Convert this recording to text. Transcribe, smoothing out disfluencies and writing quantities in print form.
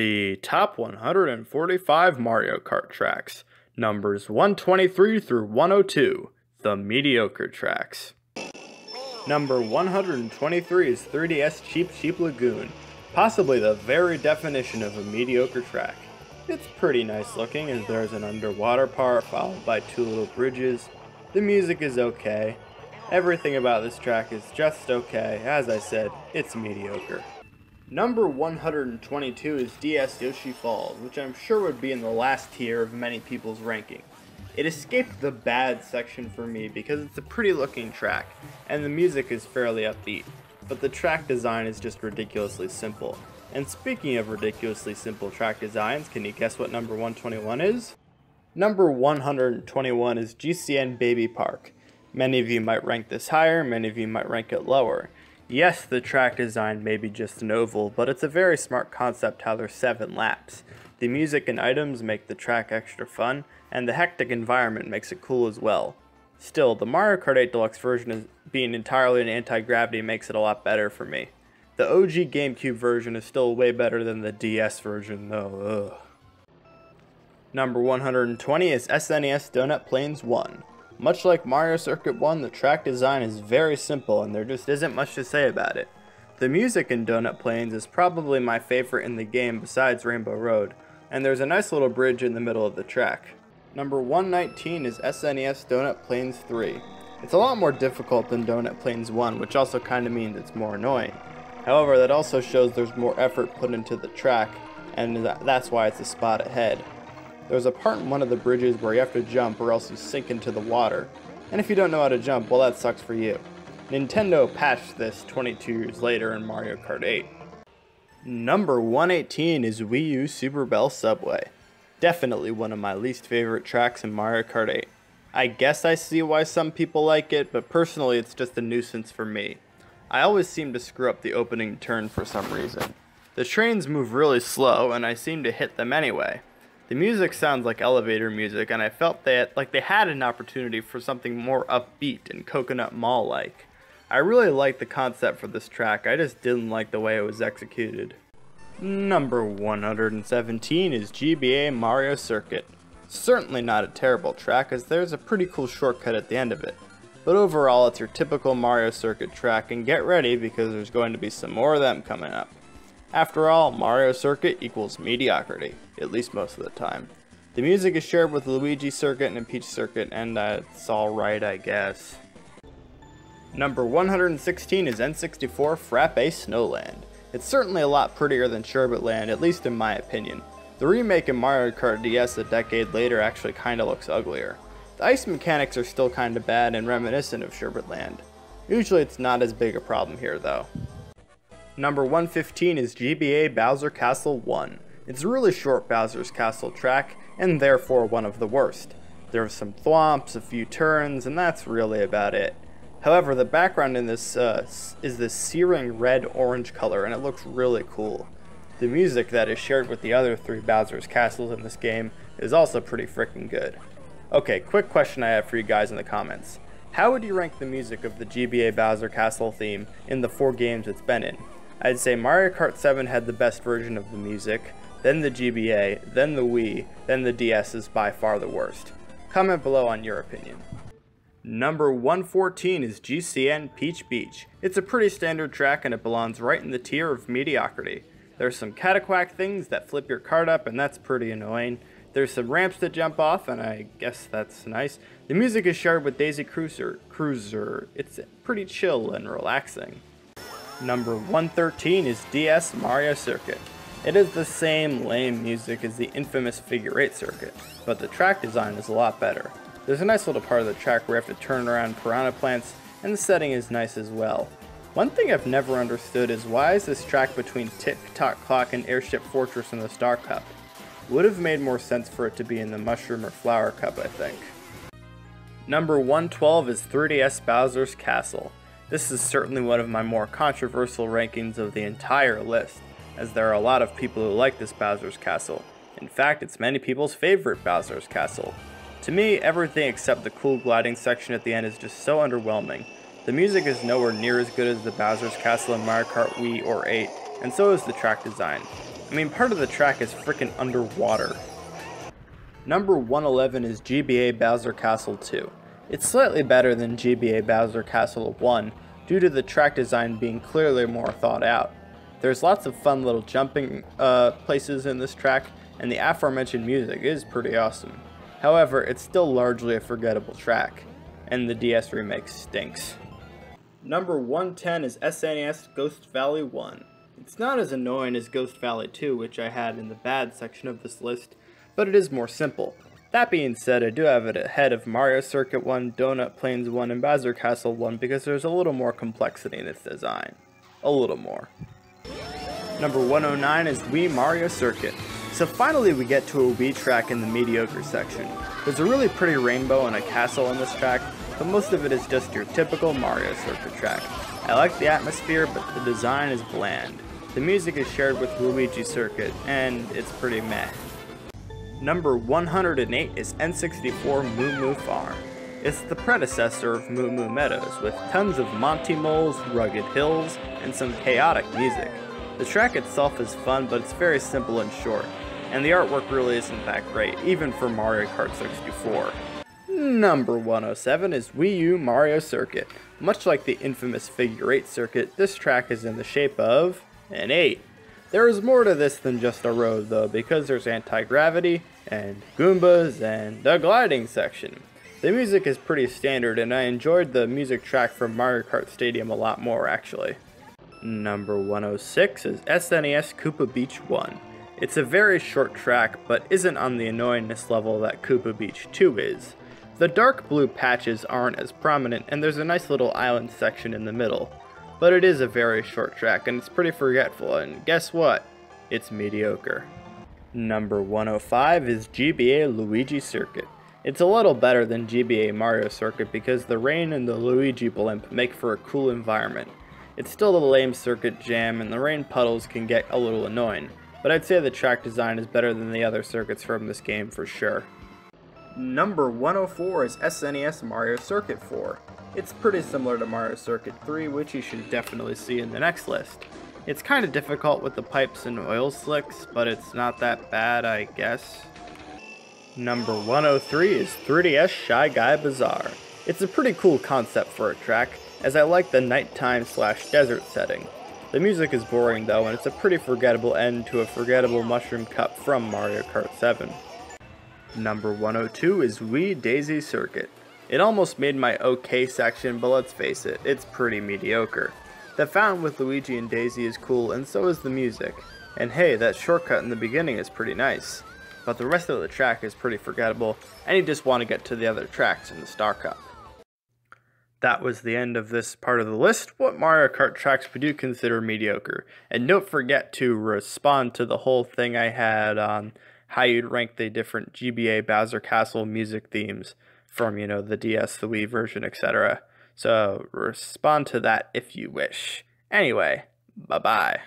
The top 145 Mario Kart tracks, numbers 123 through 102, the Mediocre tracks. Number 123 is 3DS Cheep Cheep Lagoon, possibly the very definition of a mediocre track. It's pretty nice looking as there's an underwater part followed by two little bridges. The music is okay. Everything about this track is just okay. As I said, it's mediocre. Number 122 is DS Yoshi Falls, which I'm sure would be in the last tier of many people's ranking. It escaped the bad section for me because it's a pretty looking track, and the music is fairly upbeat, but the track design is just ridiculously simple. And speaking of ridiculously simple track designs, can you guess what number 121 is? Number 121 is GCN Baby Park. Many of you might rank this higher, many of you might rank it lower. Yes, the track design may be just an oval, but it's a very smart concept how there's 7 laps. The music and items make the track extra fun, and the hectic environment makes it cool as well. Still, the Mario Kart 8 Deluxe version being entirely in anti-gravity makes it a lot better for me. The OG GameCube version is still way better than the DS version though. Number 120 is SNES Donut Plains 1. Much like Mario Circuit 1, the track design is very simple and there just isn't much to say about it. The music in Donut Plains is probably my favorite in the game besides Rainbow Road, and there's a nice little bridge in the middle of the track. Number 119 is SNES Donut Plains 3. It's a lot more difficult than Donut Plains 1, which also kinda means it's more annoying. However, that also shows there's more effort put into the track, and that's why it's a spot ahead. There's a part in one of the bridges where you have to jump or else you sink into the water. And if you don't know how to jump, well, that sucks for you. Nintendo patched this 22 years later in Mario Kart 8. Number 118 is Wii U Super Bell Subway. Definitely one of my least favorite tracks in Mario Kart 8. I guess I see why some people like it, but personally it's just a nuisance for me. I always seem to screw up the opening turn for some reason. The trains move really slow and I seem to hit them anyway. The music sounds like elevator music, and I felt that they had an opportunity for something more upbeat and Coconut Mall-like. I really liked the concept for this track, I just didn't like the way it was executed. Number 117 is GBA Mario Circuit. Certainly not a terrible track, as there's a pretty cool shortcut at the end of it. But overall, it's your typical Mario Circuit track, and get ready because there's going to be some more of them coming up. After all, Mario Circuit equals mediocrity, at least most of the time. The music is shared with Luigi Circuit and Peach Circuit, and it's alright, I guess. Number 116 is N64 Frappe Snowland. It's certainly a lot prettier than Sherbet Land, at least in my opinion. The remake in Mario Kart DS a decade later actually kinda looks uglier. The ice mechanics are still kinda bad and reminiscent of Sherbet Land. Usually it's not as big a problem here though. Number 115 is GBA Bowser Castle 1. It's a really short Bowser's Castle track, and therefore one of the worst. There are some thwomps, a few turns, and that's really about it. However, the background in this is this searing red-orange color, and it looks really cool. The music that is shared with the other 3 Bowser's Castles in this game is also pretty freaking good. Okay, quick question I have for you guys in the comments. How would you rank the music of the GBA Bowser Castle theme in the 4 games it's been in? I'd say Mario Kart 7 had the best version of the music, then the GBA, then the Wii, then the DS is by far the worst. Comment below on your opinion. Number 114 is GCN Peach Beach. It's a pretty standard track and it belongs right in the tier of mediocrity. There's some cataquack things that flip your cart up and that's pretty annoying. There's some ramps to jump off and I guess that's nice. The music is shared with Daisy Cruiser. It's pretty chill and relaxing. Number 113 is DS Mario Circuit. It is the same lame music as the infamous Figure 8 circuit, but the track design is a lot better. There's a nice little part of the track where you have to turn around piranha plants, and the setting is nice as well. One thing I've never understood is why is this track between Tick Tock Clock and Airship Fortress in the Star Cup? Would have made more sense for it to be in the Mushroom or Flower Cup, I think. Number 112 is 3DS Bowser's Castle. This is certainly one of my more controversial rankings of the entire list, as there are a lot of people who like this Bowser's Castle. In fact, it's many people's favorite Bowser's Castle. To me, everything except the cool gliding section at the end is just so underwhelming. The music is nowhere near as good as the Bowser's Castle in Mario Kart Wii or 8, and so is the track design. I mean, part of the track is frickin' underwater. Number 111 is GBA Bowser Castle 2. It's slightly better than GBA Bowser Castle 1 due to the track design being clearly more thought out. There's lots of fun little jumping places in this track, and the aforementioned music is pretty awesome. However, it's still largely a forgettable track, and the DS remake stinks. Number 110 is SNES Ghost Valley 1. It's not as annoying as Ghost Valley 2, which I had in the bad section of this list, but it is more simple. That being said, I do have it ahead of Mario Circuit 1, Donut Plains 1, and Bowser Castle 1 because there's a little more complexity in its design. A little more. Number 109 is Wii Mario Circuit. So finally we get to a Wii track in the Mediocre section. There's a really pretty rainbow and a castle in this track, but most of it is just your typical Mario Circuit track. I like the atmosphere, but the design is bland. The music is shared with Luigi Circuit, and it's pretty meh. Number 108 is N64 Moo Moo Farm. It's the predecessor of Moo Moo Meadows, with tons of Monty Moles, rugged hills, and some chaotic music. The track itself is fun, but it's very simple and short, and the artwork really isn't that great, even for Mario Kart 64. Number 107 is Wii U Mario Circuit. Much like the infamous Figure 8 circuit, this track is in the shape of an 8. There is more to this than just a road though, because there's anti-gravity, and Goombas, and the gliding section. The music is pretty standard, and I enjoyed the music track from Mario Kart Stadium a lot more actually. Number 106 is SNES Koopa Beach 1. It's a very short track, but isn't on the annoyingness level that Koopa Beach 2 is. The dark blue patches aren't as prominent, and there's a nice little island section in the middle. But it is a very short track, and it's pretty forgetful, and guess what? It's mediocre. Number 105 is GBA Luigi Circuit. It's a little better than GBA Mario Circuit because the rain and the Luigi blimp make for a cool environment. It's still a lame circuit jam, and the rain puddles can get a little annoying, but I'd say the track design is better than the other circuits from this game for sure. Number 104 is SNES Mario Circuit 4. It's pretty similar to Mario Circuit 3, which you should definitely see in the next list. It's kinda difficult with the pipes and oil slicks, but it's not that bad, I guess. Number 103 is 3DS Shy Guy Bazaar. It's a pretty cool concept for a track, as I like the nighttime/desert setting. The music is boring though, and it's a pretty forgettable end to a forgettable Mushroom Cup from Mario Kart 7. Number 102 is Wii Daisy Circuit. It almost made my okay section, but let's face it, it's pretty mediocre. The fountain with Luigi and Daisy is cool, and so is the music. And hey, that shortcut in the beginning is pretty nice. But the rest of the track is pretty forgettable, and you just want to get to the other tracks in the Star Cup. That was the end of this part of the list. What Mario Kart tracks would you consider mediocre? And don't forget to respond to the whole thing I had on how you'd rank the different GBA Bowser Castle music themes from, the DS, the Wii version, etc. So respond to that if you wish. Anyway, bye-bye.